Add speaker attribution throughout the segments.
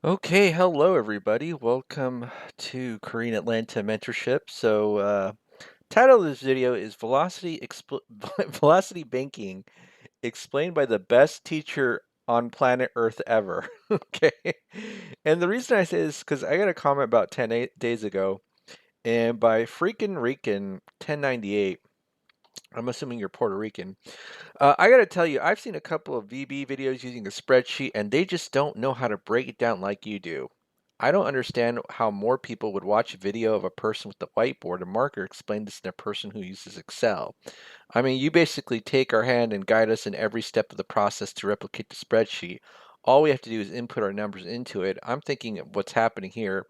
Speaker 1: Okay, hello everybody. Welcome to Korean Atlanta Mentorship. Title of this video is Velocity Banking Explained by the Best Teacher on Planet Earth Ever. Okay. And the reason I say this is because I got a comment about 10 days ago, and by freaking Rican 1098, I'm assuming you're Puerto Rican. I gotta tell you, I've seen a couple of VB videos using a spreadsheet, and they just don't know how to break it down like you do. I don't understand how more people would watch a video of a person with a whiteboard and marker explain this than a person who uses Excel. I mean, you basically take our hand and guide us in every step of the process to replicate the spreadsheet. All we have to do is input our numbers into it. I'm thinking of what's happening here.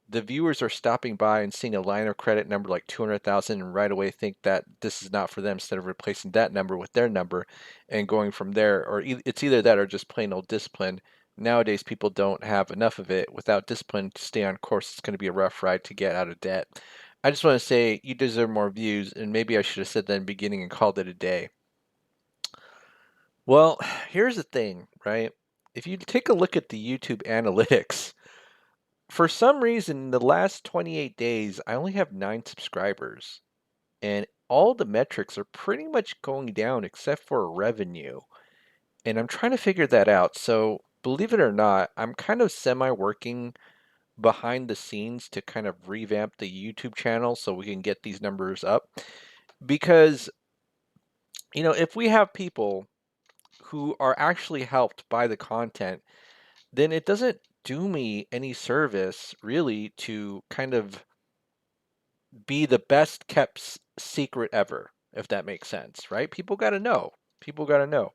Speaker 1: The viewers are stopping by and seeing a line of credit number like 200,000 and right away think that this is not for them instead of replacing that number with their number and going from there. Or it's either that or just plain old discipline. Nowadays, people don't have enough of it. Without discipline to stay on course, it's going to be a rough ride to get out of debt. I just want to say you deserve more views, and maybe I should have said that in the beginning and called it a day. Well, here's the thing, right? If you take a look at the YouTube analytics, for some reason, in the last 28 days, I only have 9 subscribers, and all the metrics are pretty much going down except for revenue. And I'm trying to figure that out. So, believe it or not, I'm kind of semi-working behind the scenes to kind of revamp the YouTube channel so we can get these numbers up. Because, if we have people who are actually helped by the content, then it doesn't do me any service really to kind of be the best kept secret ever, if that makes sense, right? People got to know. People got to know.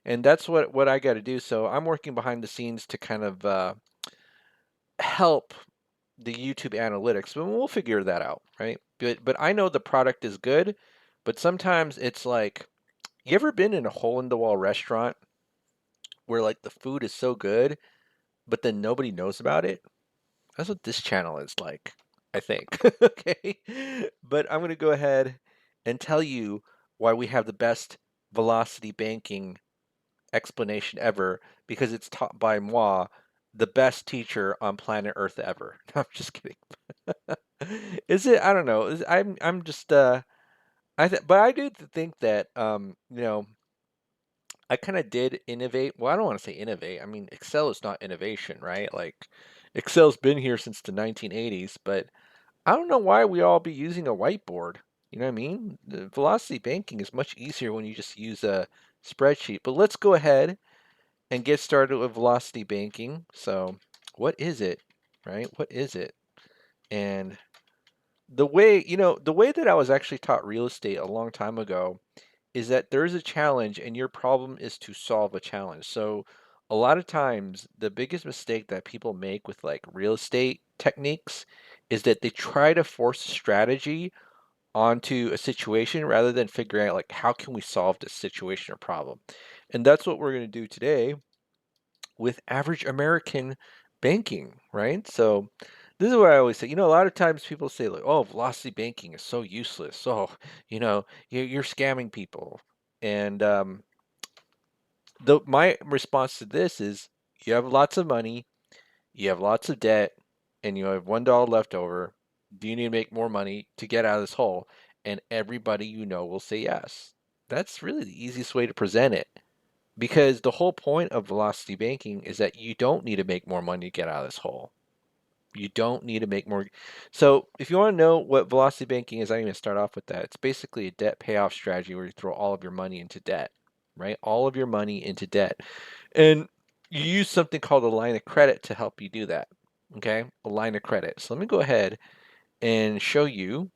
Speaker 1: And that's what I got to do. So I'm working behind the scenes to kind of help the YouTube analytics, but we'll figure that out, right? But I know the product is good, but sometimes it's like, you ever been in a hole in the wall restaurant where like the food is so good, but then nobody knows about it? That's what this channel is like, I think. Okay. But I'm going to go ahead and tell you why we have the best velocity banking explanation ever, because it's taught by moi, the best teacher on planet Earth ever. No, I'm just kidding. Is it? I don't know. I'm just but I do think that I kind of did innovate. Well, I don't want to say innovate. I mean, Excel is not innovation, right? Like, Excel's been here since the 1980s, but I don't know why we all be using a whiteboard. You know what I mean? The velocity banking is much easier when you just use a spreadsheet. But let's go ahead and get started with velocity banking. So, what is it, right? What is it? And the way that I was actually taught real estate a long time ago is that there's a challenge and your problem is to solve a challenge. So a lot of times the biggest mistake that people make with like real estate techniques is that they try to force a strategy onto a situation rather than figuring out like how can we solve this situation or problem. And that's what we're going to do today with average American banking, right? So this is what I always say. A lot of times people say like, "Oh, velocity banking is so useless. Oh, you're scamming people." And my response to this is, you have lots of money, you have lots of debt, and you have $1 left over. Do you need to make more money to get out of this hole? And everybody will say yes. That's really the easiest way to present it. Because the whole point of velocity banking is that you don't need to make more money to get out of this hole. You don't need to make more. So if you want to know what velocity banking is, I'm going to start off with that. It's basically a debt payoff strategy where you throw all of your money into debt, right? All of your money into debt. And you use something called a line of credit to help you do that. Okay, a line of credit. So let me go ahead and show you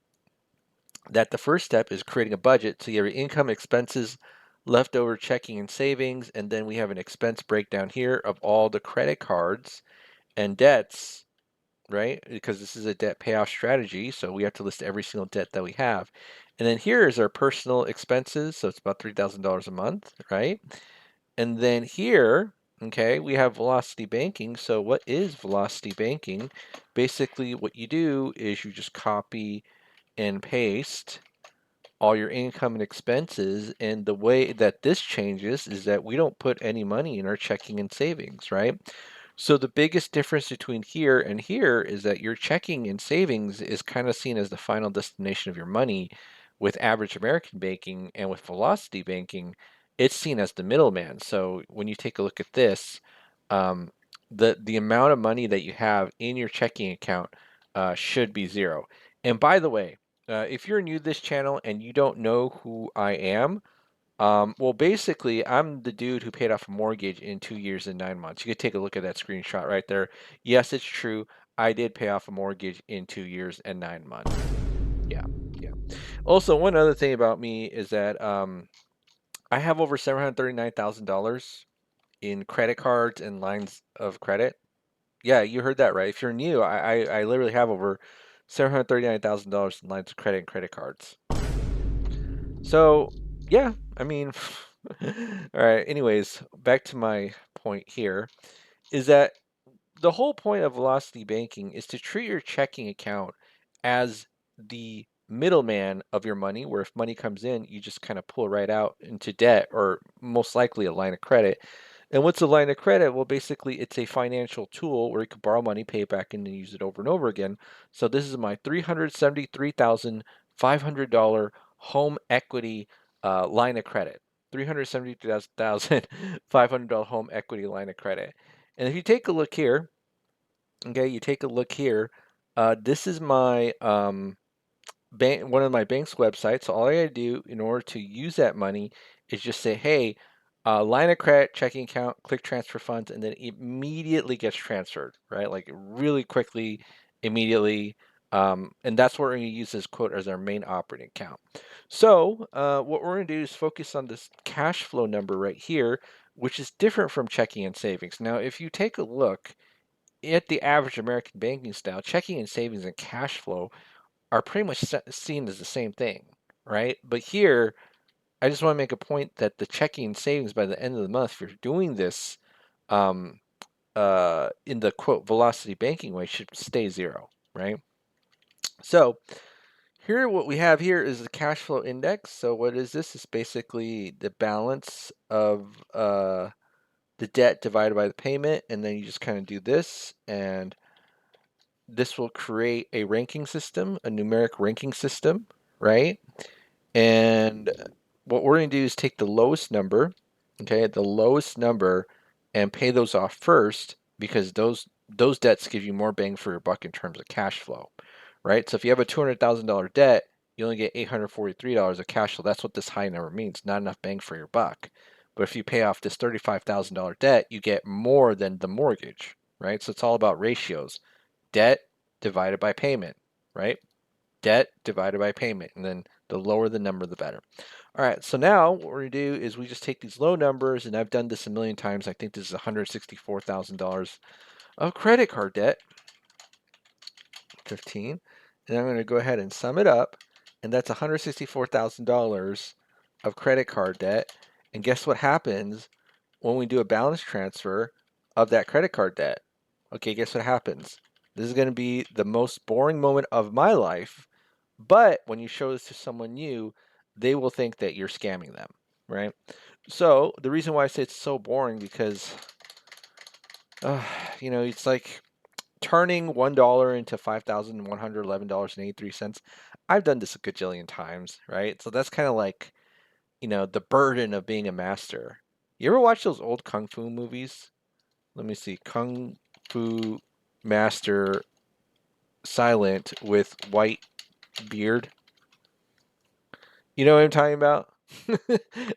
Speaker 1: that the first step is creating a budget. So you have your income, expenses, leftover checking and savings, and then we have an expense breakdown here of all the credit cards and debts, right? Because this is a debt payoff strategy, so we have to list every single debt that we have. And then here is our personal expenses, so it's about $3,000 a month, right? And then here, okay, we have velocity banking. So what is velocity banking? Basically, what you do is you just copy and paste all your income and expenses. And the way that this changes is that we don't put any money in our checking and savings, right? So the biggest difference between here and here is that your checking and savings is kind of seen as the final destination of your money. With average American banking and with velocity banking, it's seen as the middleman. So when you take a look at this, um, the amount of money that you have in your checking account should be zero. And by the way, if you're new to this channel and you don't know who I am, well, basically, I'm the dude who paid off a mortgage in 2 years and 9 months. You could take a look at that screenshot right there. Yes, it's true. I did pay off a mortgage in 2 years and 9 months. Yeah, yeah. Also, one other thing about me is that I have over $739,000 in credit cards and lines of credit. Yeah, you heard that right. If you're new, I literally have over $739,000 in lines of credit and credit cards. So, yeah, I mean, all right. Anyways, back to my point here is that the whole point of velocity banking is to treat your checking account as the middleman of your money, where if money comes in, you just kind of pull right out into debt or most likely a line of credit. And what's a line of credit? Well, basically, it's a financial tool where you can borrow money, pay it back, and then use it over and over again. So this is my $373,500 home equity line of credit. $373,500 home equity line of credit. And if you take a look here, okay, you take a look here. This is my bank, one of my bank's websites. So all I gotta do in order to use that money is just say, hey, line of credit, checking account, click transfer funds, and then it immediately gets transferred, right? Like really quickly, immediately. And that's what we're gonna use this quote as our main operating account. So what we're gonna do is focus on this cash flow number right here, which is different from checking and savings. Now, if you take a look at the average American banking style, checking and savings and cash flow are pretty much seen as the same thing, right? But here, I just want to make a point that the checking and savings by the end of the month, if you're doing this um, in the quote velocity banking way, should stay zero, right? So here, what we have here is the cash flow index. So what is this? It's basically the balance of the debt divided by the payment, and then you just kind of do this, and this will create a ranking system, a numeric ranking system, right? And what we're going to do is take the lowest number, okay, the lowest number, and pay those off first because those debts give you more bang for your buck in terms of cash flow, right? So if you have a $200,000 debt, you only get $843 of cash flow. That's what this high number means, not enough bang for your buck. But if you pay off this $35,000 debt, you get more than the mortgage, right? So it's all about ratios. Debt divided by payment, right? Debt divided by payment, and then the lower the number, the better. All right, so now what we're gonna do is we just take these low numbers, and I've done this a million times. I think this is $164,000 of credit card debt, 15, and I'm gonna go ahead and sum it up, and that's $164,000 of credit card debt. And guess what happens when we do a balance transfer of that credit card debt? Okay, guess what happens? This is gonna be the most boring moment of my life. But when you show this to someone new, they will think that you're scamming them, right? So the reason why I say it's so boring because, uh, it's like turning $1 into $5,111.83. I've done this a gajillion times, right? So that's kind of like, the burden of being a master. You ever watch those old Kung Fu movies? Let me see. Kung Fu Master Silent with white beard. You know what I'm talking about?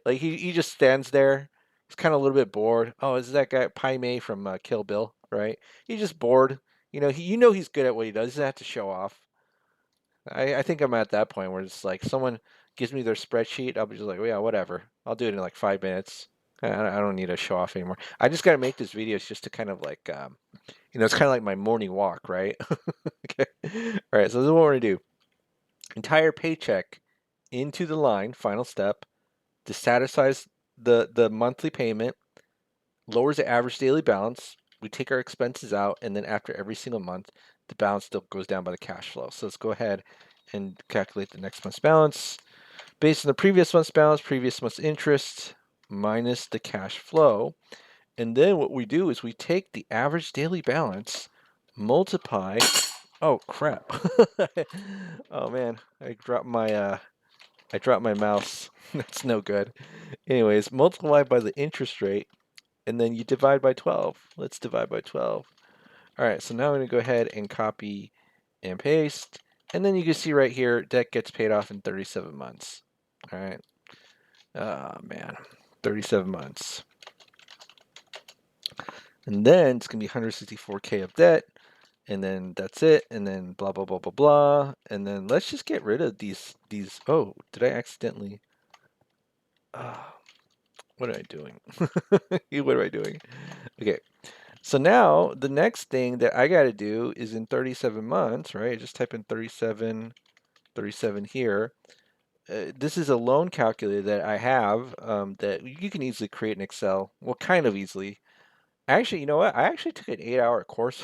Speaker 1: Like he just stands there. He's kind of a little bit bored. Oh, is that guy Pai Mei from Kill Bill, right? He's just bored. He's good at what he does. He doesn't have to show off. I think I'm at that point where it's like someone gives me their spreadsheet, I'll be just like, oh, yeah, whatever. I'll do it in like 5 minutes. I don't need to show off anymore. I just got to make this videos just to kind of like, it's kind of like my morning walk, right? Okay. All right. So this is what we're gonna do. Entire paycheck into the line, final step, dissatisfies the monthly payment, lowers the average daily balance. We take our expenses out, and then after every single month, the balance still goes down by the cash flow. So let's go ahead and calculate the next month's balance. Based on the previous month's balance, previous month's interest, minus the cash flow. And then what we do is we take the average daily balance, multiply. Oh crap! Oh man, I dropped my mouse. That's no good. Anyways, multiply by the interest rate, and then you divide by 12. Let's divide by 12. All right, so now I'm going to go ahead and copy and paste. And then you can see right here, debt gets paid off in 37 months. All right. Oh, man. 37 months. And then it's going to be 164K of debt. And then that's it. And then blah, blah, blah, blah, blah. And then let's just get rid of these. Oh, did I accidentally? What am I doing? What am I doing? Okay. So now the next thing that I got to do is in 37 months, right? Just type in 37 here. This is a loan calculator that I have that you can easily create in Excel. Well, kind of easily. Actually, you know what? I actually took an 8-hour course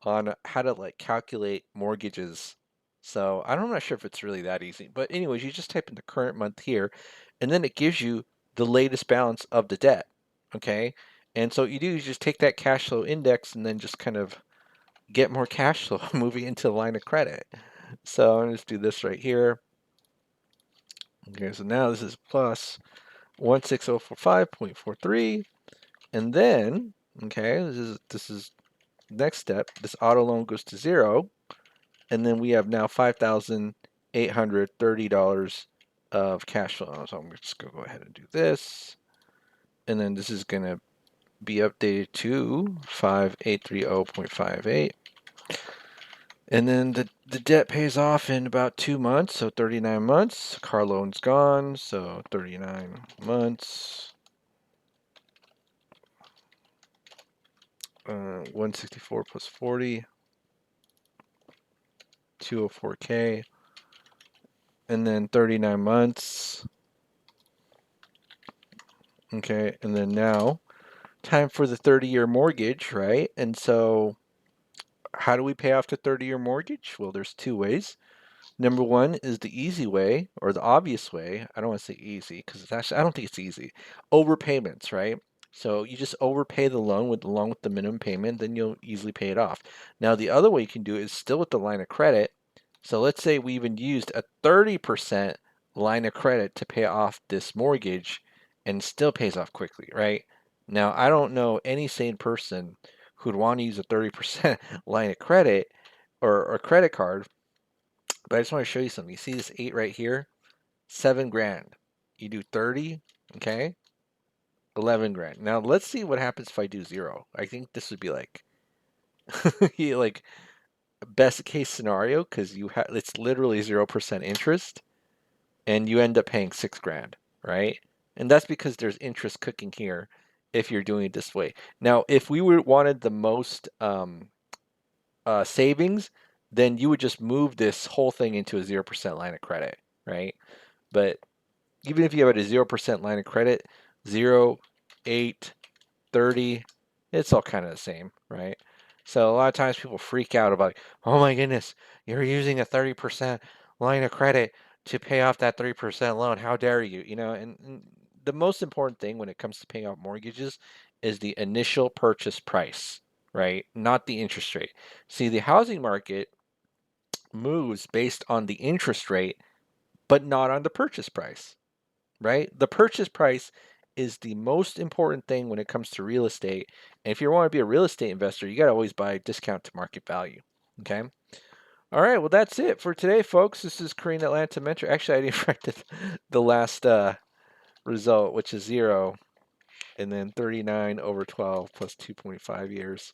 Speaker 1: on how to like calculate mortgages. So I'm not sure if it's really that easy. But anyways, you just type in the current month here, and then it gives you the latest balance of the debt. Okay? And so what you do is just take that cash flow index and then just kind of get more cash flow moving into the line of credit. So I'm going to just do this right here. Okay, so now this is plus 16045.43, and then okay, this is next step. This auto loan goes to 0, and then we have now $5,830 of cash flow. So I'm just gonna go ahead and do this, and then this is gonna be updated to 5830.58. And then the debt pays off in about 2 months, so 39 months. Car loan's gone, so 39 months. 164 plus 40, 204K. And then 39 months. Okay, and then now, time for the 30-year mortgage, right? And so, how do we pay off the 30-year mortgage? Well, there's 2 ways. Number 1 is the easy way, or the obvious way. I don't want to say easy because it's actually, I don't think it's easy. Overpayments, right? So you just overpay the loan along with the minimum payment, then you'll easily pay it off. Now the other way you can do it is still with the line of credit. So let's say we even used a 30% line of credit to pay off this mortgage and still pays off quickly, right? Now I don't know any sane person who'd want to use a 30% line of credit or credit card, but I just want to show you something. You see this 8 right here? 7 grand. You do 30, okay? 11 grand. Now let's see what happens if I do 0. I think this would be like like best case scenario because it's literally 0% interest and you end up paying 6 grand, right? And that's because there's interest cooking here if you're doing it this way. Now, if we wanted the most savings, then you would just move this whole thing into a 0% line of credit, right? But even if you have a 0% line of credit, 0, 8, 30, it's all kind of the same, right? So a lot of times people freak out about, oh my goodness, you're using a 30% line of credit to pay off that 3% loan. How dare you? You know, and the most important thing when it comes to paying off mortgages is the initial purchase price, right? Not the interest rate. See, the housing market moves based on the interest rate, but not on the purchase price, right? The purchase price is the most important thing when it comes to real estate. And if you want to be a real estate investor, you got to always buy a discount to market value. Okay. All right. Well, that's it for today, folks. This is Korean Atlanta Mentor. Actually, I didn't write the last result, which is 0, and then 39 over 12 plus 2.5 years,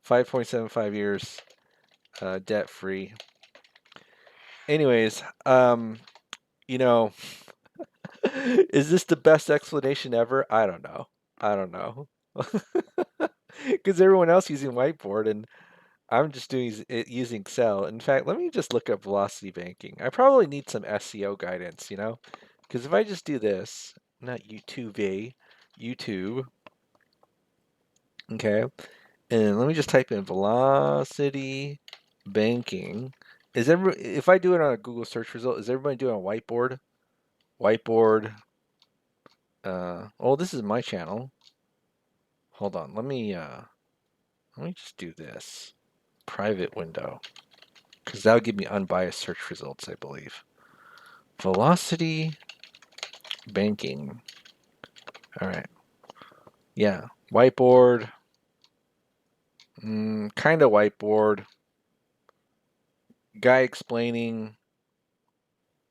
Speaker 1: 5.75 years, debt free. Anyways, you know, is this the best explanation ever? I don't know. I don't know. Because everyone else using Whiteboard and I'm just doing it using Excel. In fact, let me just look up velocity banking. I probably need some SEO guidance, you know? Because if I just do this, not YouTube, YouTube, okay, and let me just type in velocity banking. If I do it on a Google search result, is everybody doing a Whiteboard? Whiteboard. Oh, this is my channel. hold on. Let me just do this. Private window. Because that'll give me unbiased search results, I believe. Velocity banking. All right. Yeah. Whiteboard. Kind of whiteboard. Guy explaining.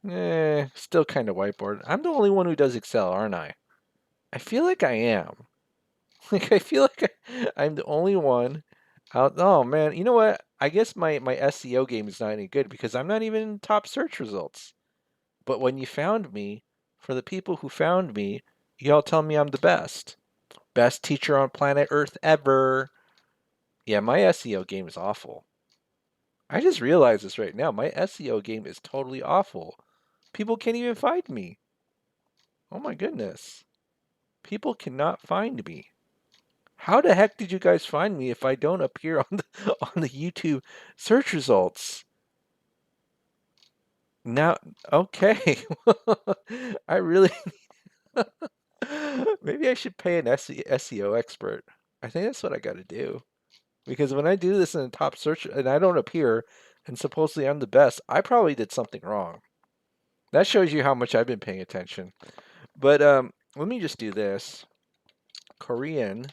Speaker 1: Still kind of whiteboard. I'm the only one who does Excel, aren't I? I feel like I am. Like I feel like I'm the only one out. Oh man, you know what? I guess my SEO game is not any good because I'm not even in top search results. But when you found me, for the people who found me, y'all tell me I'm the best. Best teacher on planet Earth ever. Yeah, my SEO game is awful. I just realized this right now. My SEO game is totally awful. People can't even find me. Oh my goodness. People cannot find me. How the heck did you guys find me if I don't appear on the YouTube search results? Now, okay. I really maybe I should pay an SEO expert. I think that's what I got to do. Because when I do this in the top search and I don't appear and supposedly I'm the best, I probably did something wrong. That shows you how much I've been paying attention. But let me just do this. Korean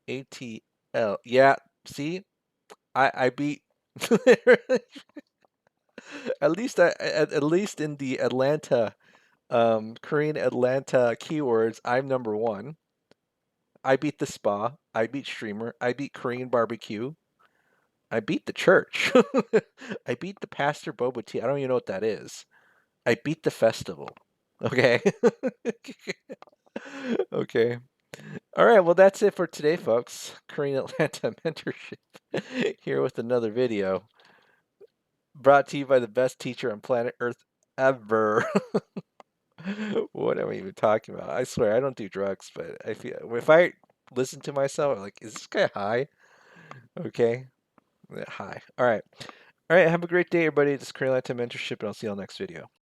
Speaker 1: ATL. Yeah, see? I beat at least in the Atlanta Korean Atlanta keywords, I'm number one. I beat the spa. I beat streamer. I beat Korean barbecue. I beat the church. I beat the pastor boba tea. I don't even know what that is. I beat the festival. Okay. Okay. All right. Well, that's it for today, folks. Korean Atlanta mentorship here with another video brought to you by the best teacher on planet Earth ever. What am I even talking about? I swear I don't do drugs, but I feel if I listen to myself, I'm like, is this guy high? Okay. Yeah, high. All right. All right. Have a great day, everybody. This is Korean Latin Mentorship, and I'll see you all next video.